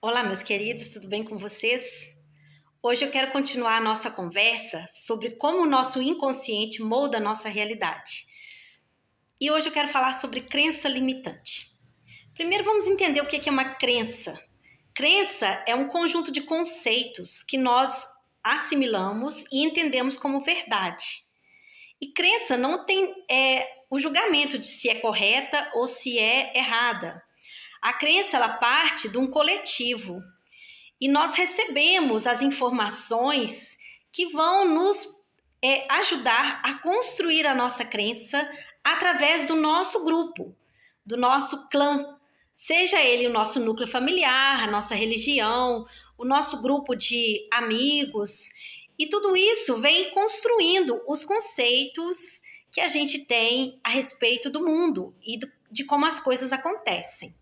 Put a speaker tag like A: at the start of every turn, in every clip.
A: Olá, meus queridos, tudo bem com vocês? Hoje eu quero continuar a nossa conversa sobre como o nosso inconsciente molda a nossa realidade. E hoje eu quero falar sobre crença limitante. Primeiro vamos entender o que é uma crença. Crença é um conjunto de conceitos que nós assimilamos e entendemos como verdade. E crença não tem o julgamento de se é correta ou se é errada. A crença ela parte de um coletivo. E nós recebemos as informações que vão nos ajudar a construir a nossa crença através do nosso grupo, do nosso clã, seja ele o nosso núcleo familiar, a nossa religião, o nosso grupo de amigos. E tudo isso vem construindo os conceitos que a gente tem a respeito do mundo e de como as coisas acontecem.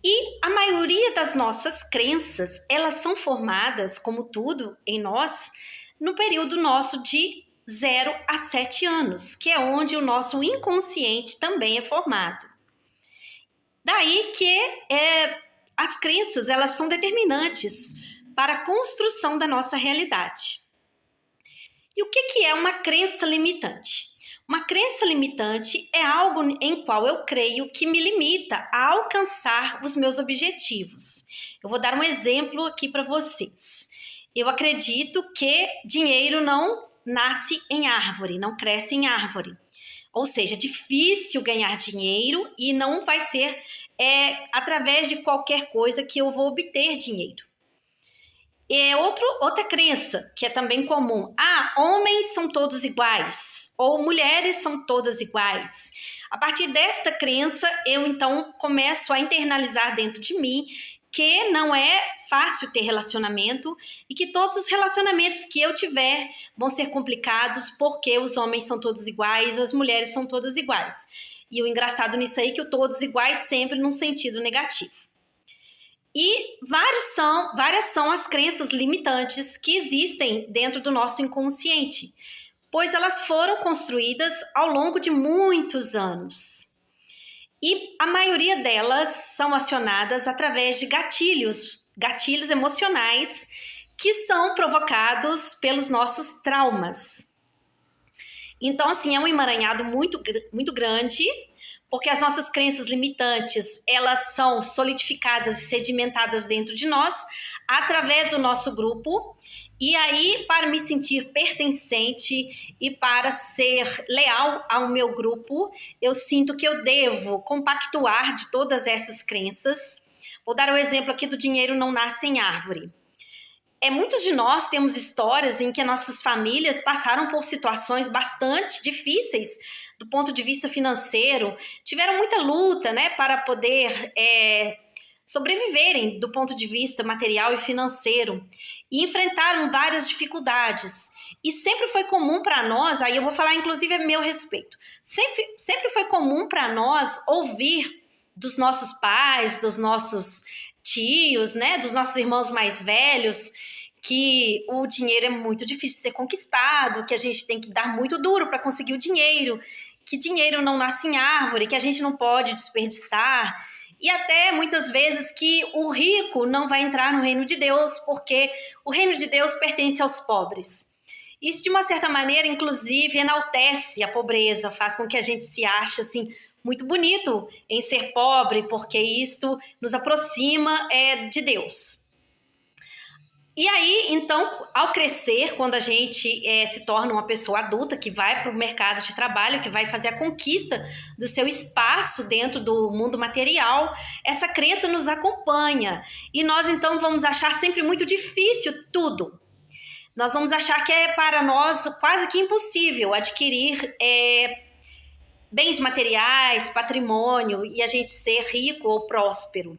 A: E a maioria das nossas crenças, elas são formadas, como tudo em nós, no período nosso de 0 a 7 anos, que é onde o nosso inconsciente também é formado. Daí que as crenças, elas são determinantes para a construção da nossa realidade. E o que é uma crença limitante? Uma crença limitante é algo em qual eu creio que me limita a alcançar os meus objetivos. Eu vou dar um exemplo aqui para vocês. Eu acredito que dinheiro não nasce em árvore, não cresce em árvore. Ou seja, é difícil ganhar dinheiro e não vai ser através de qualquer coisa que eu vou obter dinheiro. Outra crença que é também comum. Homens são todos iguais. Ou mulheres são todas iguais. A partir desta crença, eu então começo a internalizar dentro de mim que não é fácil ter relacionamento e que todos os relacionamentos que eu tiver vão ser complicados porque os homens são todos iguais, as mulheres são todas iguais. E o engraçado nisso aí é que o todos iguais sempre num sentido negativo. E várias são as crenças limitantes que existem dentro do nosso inconsciente, pois elas foram construídas ao longo de muitos anos. E a maioria delas são acionadas através de gatilhos emocionais que são provocados pelos nossos traumas. Então, assim, é um emaranhado muito, muito grande, porque as nossas crenças limitantes, elas são solidificadas e sedimentadas dentro de nós, através do nosso grupo. E aí, para me sentir pertencente e para ser leal ao meu grupo, eu sinto que eu devo compactuar de todas essas crenças. Vou dar o exemplo aqui do dinheiro não nasce em árvore. Muitos de nós temos histórias em que nossas famílias passaram por situações bastante difíceis do ponto de vista financeiro, tiveram muita luta, né, para poder sobreviverem do ponto de vista material e financeiro e enfrentaram várias dificuldades. E sempre foi comum para nós, aí eu vou falar inclusive a meu respeito, sempre foi comum para nós ouvir dos nossos pais, dos nossos tios, né, dos nossos irmãos mais velhos, que o dinheiro é muito difícil de ser conquistado, que a gente tem que dar muito duro para conseguir o dinheiro, que dinheiro não nasce em árvore, que a gente não pode desperdiçar, e até muitas vezes que o rico não vai entrar no reino de Deus, porque o reino de Deus pertence aos pobres. Isso, de uma certa maneira, inclusive, enaltece a pobreza, faz com que a gente se ache assim, muito bonito em ser pobre, porque isto nos aproxima de Deus. E aí, então, ao crescer, quando a gente se torna uma pessoa adulta, que vai para o mercado de trabalho, que vai fazer a conquista do seu espaço dentro do mundo material, essa crença nos acompanha. E nós, então, vamos achar sempre muito difícil tudo. Nós vamos achar que é para nós quase que impossível adquirir bens materiais, patrimônio e a gente ser rico ou próspero.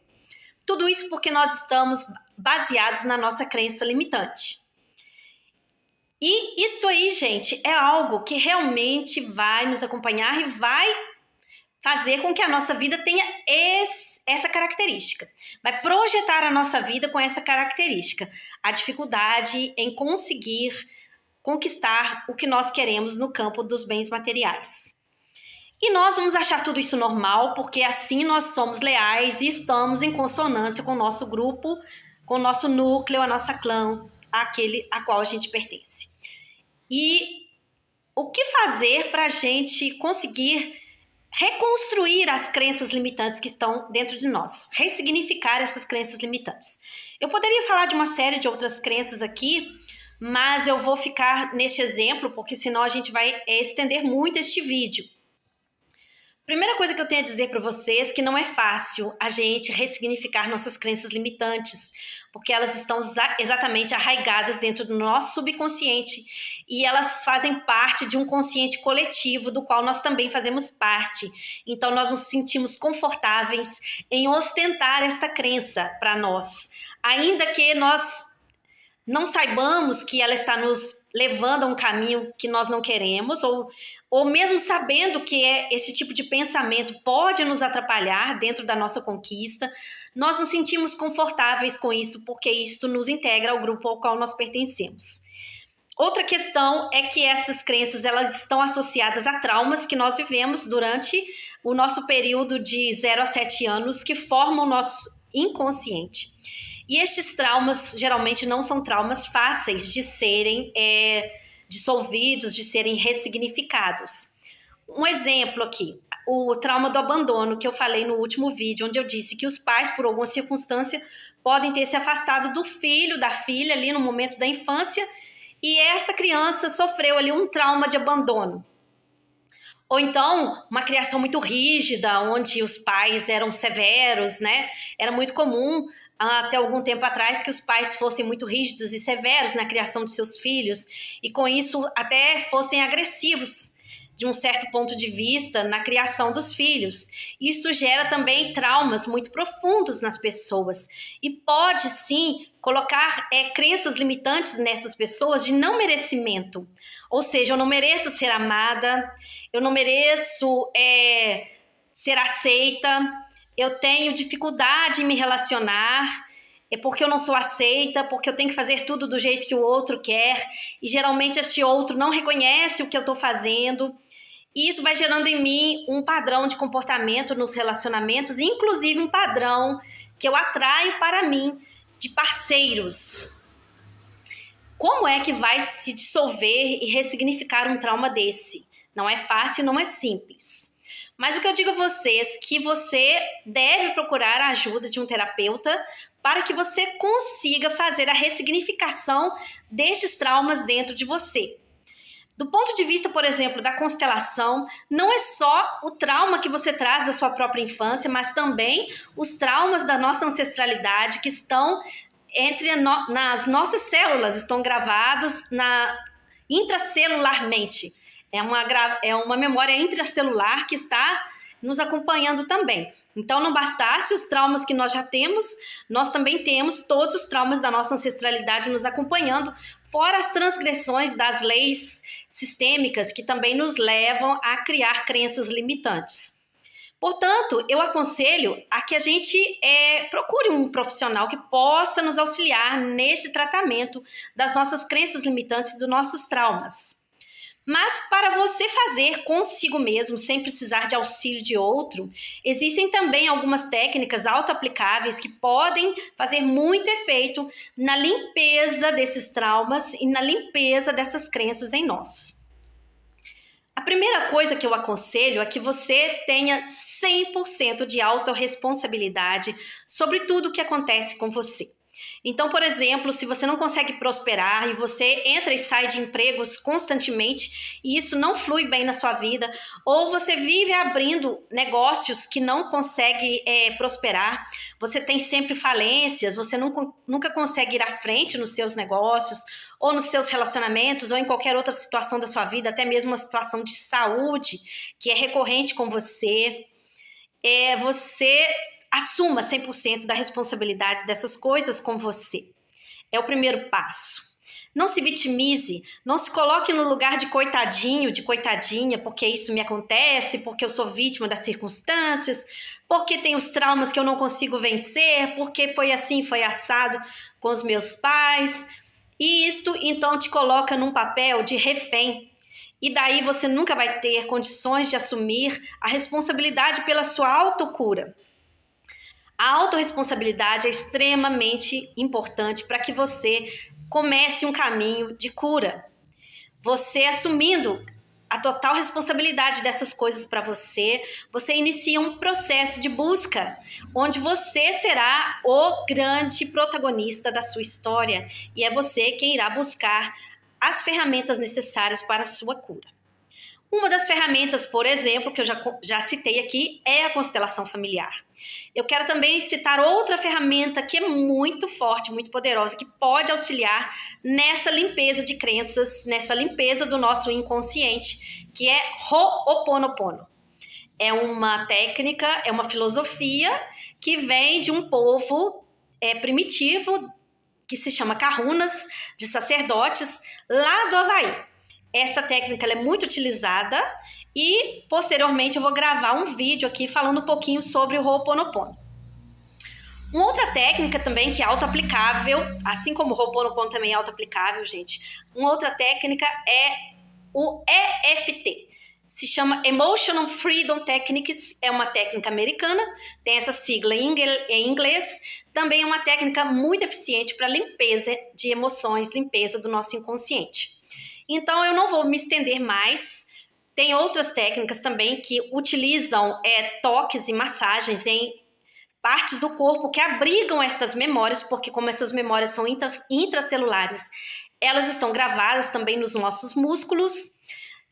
A: Tudo isso porque nós estamos baseados na nossa crença limitante. E isso aí, gente, é algo que realmente vai nos acompanhar e vai fazer com que a nossa vida tenha essa característica. Vai projetar a nossa vida com essa característica. A dificuldade em conseguir conquistar o que nós queremos no campo dos bens materiais. E nós vamos achar tudo isso normal, porque assim nós somos leais e estamos em consonância com o nosso grupo, com o nosso núcleo, a nossa clã, aquele a qual a gente pertence. E o que fazer para a gente conseguir reconstruir as crenças limitantes que estão dentro de nós, ressignificar essas crenças limitantes? Eu poderia falar de uma série de outras crenças aqui, mas eu vou ficar neste exemplo, porque senão a gente vai estender muito este vídeo. Primeira coisa que eu tenho a dizer para vocês é que não é fácil a gente ressignificar nossas crenças limitantes, porque elas estão exatamente arraigadas dentro do nosso subconsciente e elas fazem parte de um consciente coletivo do qual nós também fazemos parte. Então nós nos sentimos confortáveis em ostentar esta crença para nós, ainda que nós não saibamos que ela está nos levando a um caminho que nós não queremos, ou mesmo sabendo que esse tipo de pensamento pode nos atrapalhar dentro da nossa conquista, nós nos sentimos confortáveis com isso, porque isso nos integra ao grupo ao qual nós pertencemos. Outra questão é que essas crenças elas estão associadas a traumas que nós vivemos durante o nosso período de 0 a 7 anos, que formam o nosso inconsciente. E estes traumas geralmente não são traumas fáceis de serem dissolvidos, de serem ressignificados. Um exemplo aqui, o trauma do abandono que eu falei no último vídeo, onde eu disse que os pais, por alguma circunstância, podem ter se afastado do filho, da filha ali no momento da infância, e esta criança sofreu ali um trauma de abandono. Ou então, uma criação muito rígida, onde os pais eram severos, né? Era muito comum até algum tempo atrás que os pais fossem muito rígidos e severos na criação de seus filhos e com isso até fossem agressivos de um certo ponto de vista na criação dos filhos. Isso gera também traumas muito profundos nas pessoas e pode sim colocar crenças limitantes nessas pessoas de não merecimento. Ou seja, eu não mereço ser amada, eu não mereço ser aceita, eu tenho dificuldade em me relacionar, é porque eu não sou aceita, porque eu tenho que fazer tudo do jeito que o outro quer, e geralmente esse outro não reconhece o que eu estou fazendo, e isso vai gerando em mim um padrão de comportamento nos relacionamentos, inclusive um padrão que eu atraio para mim de parceiros. Como é que vai se dissolver e ressignificar um trauma desse? Não é fácil, não é simples. Mas o que eu digo a vocês é que você deve procurar a ajuda de um terapeuta para que você consiga fazer a ressignificação destes traumas dentro de você. Do ponto de vista, por exemplo, da constelação, não é só o trauma que você traz da sua própria infância, mas também os traumas da nossa ancestralidade que estão nas nossas células, estão gravados intracelularmente. É uma memória intracelular que está nos acompanhando também. Então, não bastasse os traumas que nós já temos, nós também temos todos os traumas da nossa ancestralidade nos acompanhando, fora as transgressões das leis sistêmicas que também nos levam a criar crenças limitantes. Portanto, eu aconselho a que a gente procure um profissional que possa nos auxiliar nesse tratamento das nossas crenças limitantes e dos nossos traumas. Mas para você fazer consigo mesmo, sem precisar de auxílio de outro, existem também algumas técnicas auto-aplicáveis que podem fazer muito efeito na limpeza desses traumas e na limpeza dessas crenças em nós. A primeira coisa que eu aconselho é que você tenha 100% de autorresponsabilidade sobre tudo o que acontece com você. Então, por exemplo, se você não consegue prosperar e você entra e sai de empregos constantemente e isso não flui bem na sua vida, ou você vive abrindo negócios que não consegue prosperar, você tem sempre falências, você nunca consegue ir à frente nos seus negócios, ou nos seus relacionamentos, ou em qualquer outra situação da sua vida, até mesmo uma situação de saúde que é recorrente com você, você assuma 100% da responsabilidade dessas coisas com você. É o primeiro passo. Não se vitimize, não se coloque no lugar de coitadinho, de coitadinha, porque isso me acontece, porque eu sou vítima das circunstâncias, porque tem os traumas que eu não consigo vencer, porque foi assim, foi assado com os meus pais. E isto, então, te coloca num papel de refém. e daí você nunca vai ter condições de assumir a responsabilidade pela sua autocura. A autorresponsabilidade é extremamente importante para que você comece um caminho de cura. Você assumindo a total responsabilidade dessas coisas para você, você inicia um processo de busca, onde você será o grande protagonista da sua história e é você quem irá buscar as ferramentas necessárias para a sua cura. Uma das ferramentas, por exemplo, que eu já citei aqui, é a constelação familiar. Eu quero também citar outra ferramenta que é muito forte, muito poderosa, que pode auxiliar nessa limpeza de crenças, nessa limpeza do nosso inconsciente, que é Ho'oponopono. É uma técnica, é uma filosofia que vem de um povo primitivo, que se chama Kahunas, de sacerdotes, lá do Havaí. Essa técnica ela é muito utilizada e, posteriormente, eu vou gravar um vídeo aqui falando um pouquinho sobre o Ho'oponopono. Uma outra técnica também que é auto-aplicável, assim como o Ho'oponopono também é auto-aplicável, gente. Uma outra técnica é o EFT. Se chama Emotional Freedom Techniques, é uma técnica americana, tem essa sigla em inglês. Também é uma técnica muito eficiente para limpeza de emoções, limpeza do nosso inconsciente. Então, eu não vou me estender mais. Tem outras técnicas também que utilizam toques e massagens em partes do corpo que abrigam essas memórias, porque como essas memórias são intracelulares, elas estão gravadas também nos nossos músculos.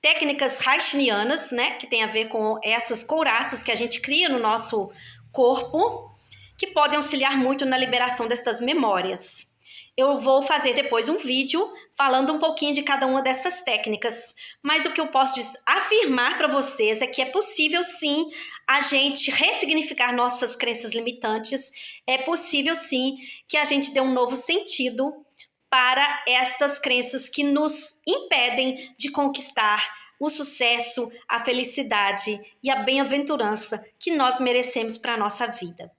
A: Técnicas haitianas, né, que tem a ver com essas couraças que a gente cria no nosso corpo, que podem auxiliar muito na liberação dessas memórias. Eu vou fazer depois um vídeo falando um pouquinho de cada uma dessas técnicas, mas o que eu posso afirmar para vocês é que é possível sim a gente ressignificar nossas crenças limitantes, é possível sim que a gente dê um novo sentido para estas crenças que nos impedem de conquistar o sucesso, a felicidade e a bem-aventurança que nós merecemos para a nossa vida.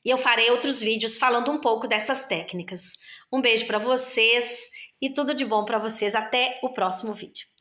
A: E eu farei outros vídeos falando um pouco dessas técnicas. Um beijo para vocês e tudo de bom para vocês. Até o próximo vídeo.